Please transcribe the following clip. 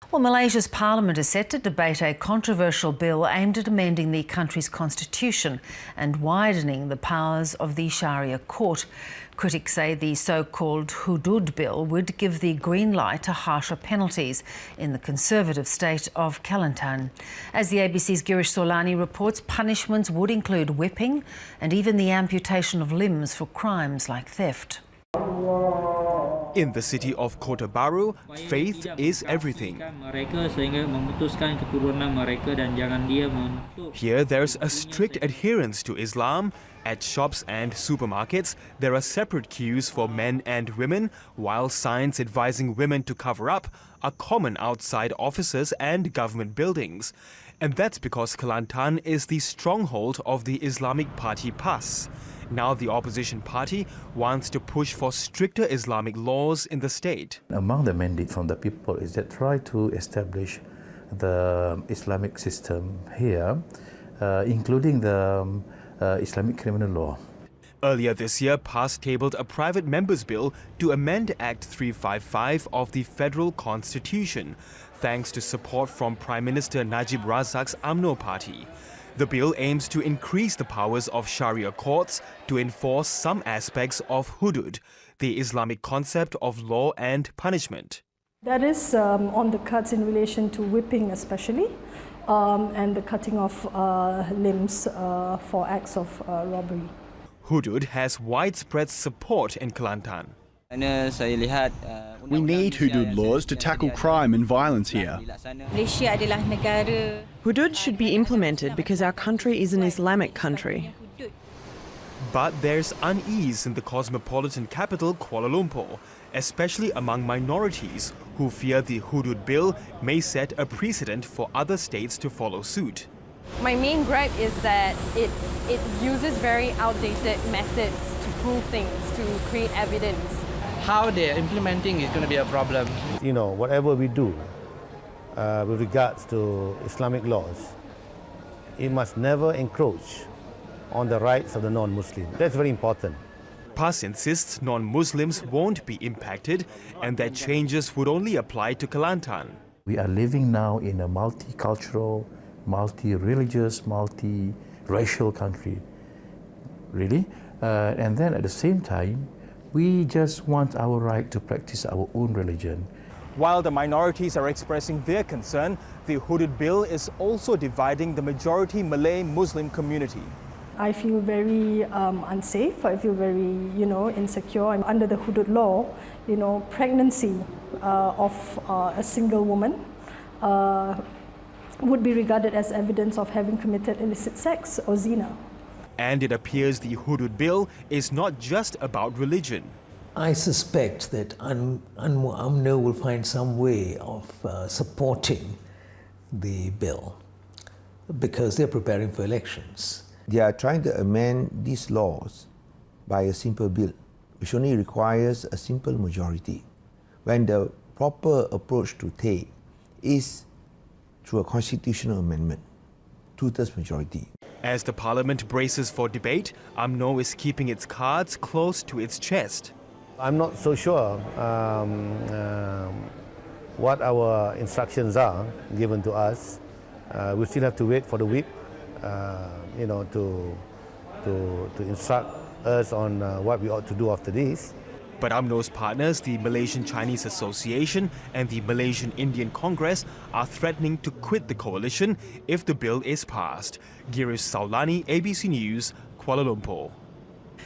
Well, Malaysia's parliament is set to debate a controversial bill aimed at amending the country's constitution and widening the powers of the Sharia court. Critics say the so-called Hudud bill would give the green light to harsher penalties in the conservative state of Kelantan. As the ABC's Girish Sawlani reports, punishments would include whipping and even the amputation of limbs for crimes like theft. In the city of Kota Baru, faith is everything. Here there's a strict adherence to Islam. At shops and supermarkets, there are separate queues for men and women, while signs advising women to cover up are common outside offices and government buildings. And that's because Kelantan is the stronghold of the Islamic party PAS. Now the opposition party wants to push for stricter Islamic laws in the state. Among the mandate from the people is that try to establish the Islamic system here, including the Islamic criminal law. Earlier this year, PAS tabled a private member's bill to amend Act 355 of the Federal Constitution, thanks to support from Prime Minister Najib Razak's UMNO party. The bill aims to increase the powers of Sharia courts to enforce some aspects of Hudud, the Islamic concept of law and punishment. That is on the cuts in relation to whipping especially, and the cutting of limbs for acts of robbery. Hudud has widespread support in Kelantan. We need Hudud laws to tackle crime and violence here. Hudud should be implemented because our country is an Islamic country. But there's unease in the cosmopolitan capital, Kuala Lumpur, especially among minorities who fear the Hudud bill may set a precedent for other states to follow suit. My main gripe is that it uses very outdated methods to prove things, to create evidence. How they're implementing is going to be a problem. You know, whatever we do with regards to Islamic laws, it must never encroach on the rights of the non-Muslim. That's very important. PAS insists non-Muslims won't be impacted and that changes would only apply to Kelantan. We are living now in a multicultural, multi-religious, multi-racial country, really. And then at the same time, we just want our right to practice our own religion. While the minorities are expressing their concern, the Hudud bill is also dividing the majority Malay Muslim community. I feel very unsafe. I feel very, insecure. I'm under the Hudud law, pregnancy of a single woman would be regarded as evidence of having committed illicit sex or zina. And it appears the Hudud bill is not just about religion. I suspect that UMNO will find some way of supporting the bill because they're preparing for elections. They are trying to amend these laws by a simple bill, which only requires a simple majority, when the proper approach to take is through a constitutional amendment, 2/3 majority. As the parliament braces for debate, UMNO is keeping its cards close to its chest. I'm not so sure what our instructions are given to us. We still have to wait for the whip, to instruct us on what we ought to do after this. But UMNO's partners, the Malaysian Chinese Association and the Malaysian Indian Congress, are threatening to quit the coalition if the bill is passed. Girish Sawlani, ABC News, Kuala Lumpur.